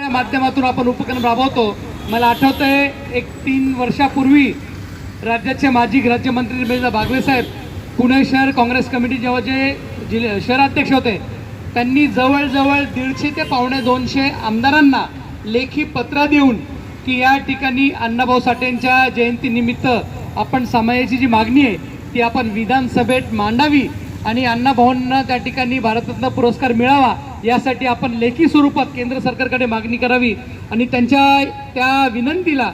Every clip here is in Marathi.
माध्यमातून आपण उपक्रम राबवतो। मला आठवतंय एक 3 वर्षापूर्वी राज्याचे माजी राज्यमंत्री निर्मला बागवे साहेब पुणे शहर काँग्रेस कमिटी जेव्हा जे शहराध्यक्ष होते त्यांनी जवळजवळ 150 ते 150 आमदारांना लेखी पत्र देऊन की या ठिकाणी अण्णाभाऊ साठेंच्या जयंतीनिमित्त आपण समाजाची जी मागणी आहे ती आपण विधानसभेत मांडावी आणि अण्णाभाऊंना त्या ठिकाणी भारतरत्न पुरस्कार मिळावा यासाठी आपण लेखी स्वरूपात केंद्र सरकारकडे मागणी करावी। आणि त्यांच्या त्या विनंतीला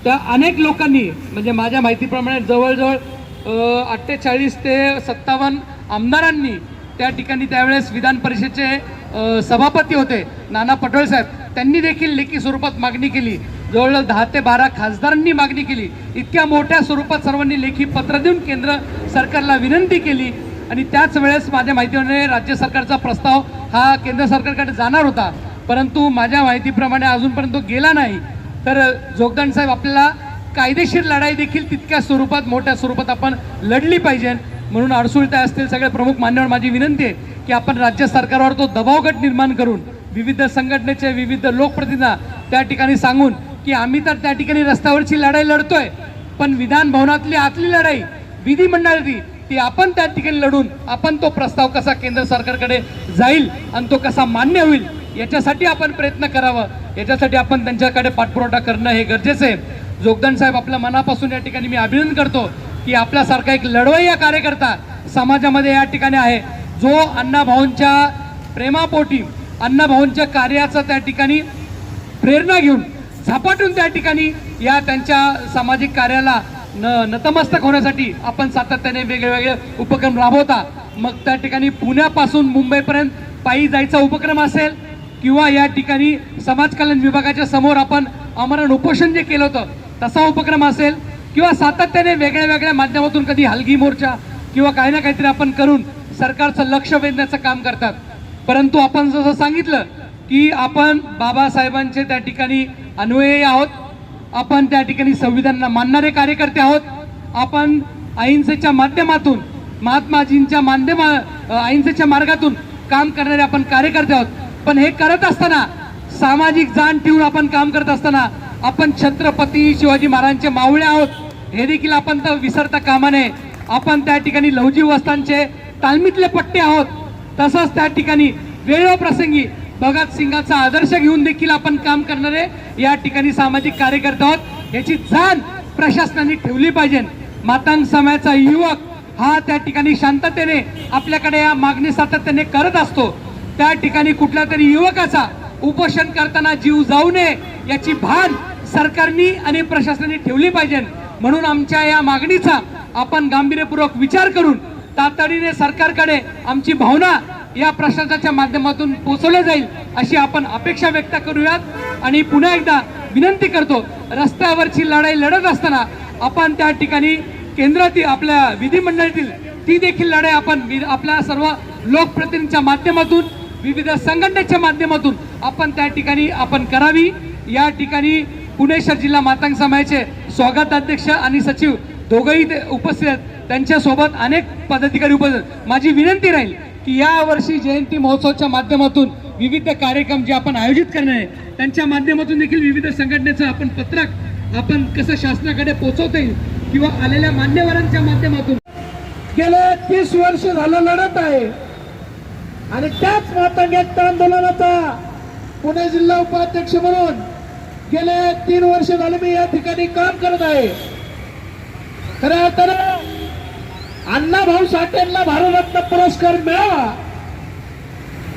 त्या अनेक लोकांनी म्हणजे माझ्या माहितीप्रमाणे जवळजवळ 48 ते 57 आमदारांनी त्या ठिकाणी त्यावेळेस विधान परिषदेचे सभापती होते नाना पटोले साहेब, त्यांनी देखील लेखी स्वरूपात मागणी केली। जवळजवळ 10 ते 12 खासदारांनी मागणी केली। इतक्या मोठ्या स्वरूपात सर्वांनी लेखी पत्र देऊन केंद्र सरकारला विनंती केली आणि त्याच वेळेस माझ्या माहितीने राज्य सरकारचा प्रस्ताव हा केंद्र सरकारकडे जाणार होता, परंतु माझ्या माहितीप्रमाणे अजूनपर्यंत गेला नाही। तर जोगदंड साहेब, आपल्याला कायदेशीर लढाई देखील तितक्या स्वरूपात मोठ्या स्वरूपात आपण लढली पाहिजे। म्हणून अडसुळते असतील सगळे प्रमुख मान्यवर माझी विनंती आहे की आपण राज्य सरकारवर तो दबावगट निर्माण करून विविध संघटनेचे विविध लोकप्रतिनिधींना त्या ठिकाणी सांगून की आम्ही तर त्या ठिकाणी रस्त्यावरची लढाई लढतोय, पण विधान भवनातली आतली लढाई विधिमंडळाची ती आपण त्या ठिकाणी लढून आपण तो प्रस्ताव कसा केंद्र सरकारकडे जाईल आणि तो कसा मान्य होईल याच्यासाठी आपण प्रयत्न करावा। याच्यासाठी आपण त्यांच्याकडे पाठपुरावा करणं हे गरजेचं आहे। जोगदंड साहेब, आपल्या मनापासून या ठिकाणी मी अभिनंदन करतो की आपल्यासारखा एक लढवय्या कार्यकर्ता समाजामध्ये या ठिकाणी आहे जो अण्णाभाऊंच्या प्रेमापोटी अण्णाभाऊंच्या कार्याचा त्या ठिकाणी प्रेरणा घेऊन झपाटून त्या ठिकाणी या त्यांच्या सामाजिक कार्याला नतमस्तक होण्यासाठी आपण सातत्याने वेगवेगळे उपक्रम राबवता। मग त्या ठिकाणी पुण्यापासून मुंबईपर्यंत पायी जायचा उपक्रम असेल किंवा या ठिकाणी समाज कल्याण विभागाच्या समोर आपण आमरण उपोषण जे केलं होतं तसा उपक्रम असेल किंवा सातत्याने वेगळ्या माध्यमातून कधी हलगी मोर्चा किंवा काही ना काहीतरी आपण करून सरकारचं लक्ष वेधण्याचं काम करतात। परंतु आपण जसं सांगितलं की आपण बाबासाहेबांचे त्या ठिकाणी अन्वयी आहोत, आपण त्या ठिकाणी संविधानाला मानणारे कार्यकर्ते आहोत, आपण अहिंसेच्या माध्यमातून महात्माजींच्या अहिंसेच्या मार्गातून काम करणारे आपण कार्यकर्ते आहोत। पण हे करत असताना सामाजिक जाण ठेवून आपण काम करत असताना आपण छत्रपती शिवाजी महाराजांचे मावळे आहोत हे देखील आपण तर विसरता कामा नये। आपण त्या ठिकाणी लहुजी वस्तांचे तालमीतले पट्टे आहोत, तसंच त्या ठिकाणी वेगवेगळ्या प्रसंगी भगत सिंगाचा आदर्श घेऊन देखील आपण काम करणारे या ठिकाणी सामाजिक कार्यकर्ते आहोत। याची जाण प्रशासनाने ठेवली पाहिजे। मातंग समाजाचा युवक हा त्या ठिकाणी शांततेने आपल्याकडे या मागणी सातत्याने करत असतो, त्या ठिकाणी कुठल्या तरी युवकाचा उपोषण करताना जीव जाऊ नये याची भान सरकारने आणि प्रशासनाने ठेवली पाहिजे। म्हणून आमच्या या मागणीचा आपण गांभीर्यपूर्वक विचार करून तातडीने सरकारकडे आमची भावना या प्रशासनाच्या माध्यमातून पोहोचवल्या जाईल अशी आपण अपेक्षा व्यक्त करूयात। आणि पुन्हा एकदा विनंती करतो, रस्त्यावरची लढाई लढत असताना आपण त्या ठिकाणी केंद्रातील आपल्या विधिमंडळातील ती देखील लढाई आपण आपल्या सर्व लोकप्रतिनिधींच्या माध्यमातून विविध संघटनेच्या माध्यमातून आपण त्या ठिकाणी आपण करावी। या ठिकाणी पुणे शहर जिल्हा मातंग समाजाचे स्वागत अध्यक्ष आणि सचिव दोघंही उपस्थित आहेत, त्यांच्यासोबत अनेक पदाधिकारी उपस्थित। माझी विनंती राहील की या वर्षी जयंती महोत्सवाच्या माध्यमातून विविध कार्यक्रम जे आपण आयोजित करणार आहे त्यांच्या माध्यमातून देखील विविध संघटनेचं आपण पत्रक आपण कसं शासनाकडे पोहोचवता येईल किंवा आलेल्या मान्यवरांच्या माध्यमातून गेले 30 वर्ष झालं लढत आहे आणि त्याच मातंग एकता आंदोलनाचा पुणे जिल्हा उपाध्यक्ष म्हणून गेले 3 वर्ष झाले मी या ठिकाणी काम करत आहे। खरं तर अण्णाभाऊ साठेंना भारतरत्न पुरस्कार मिळावा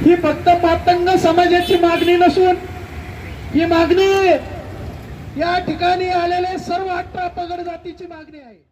ही फक्त मातंग समाजाची मागणी नसून ही मागणी या ठिकाणी आलेले सर्व 18 पगड जातीची मागणी आहे।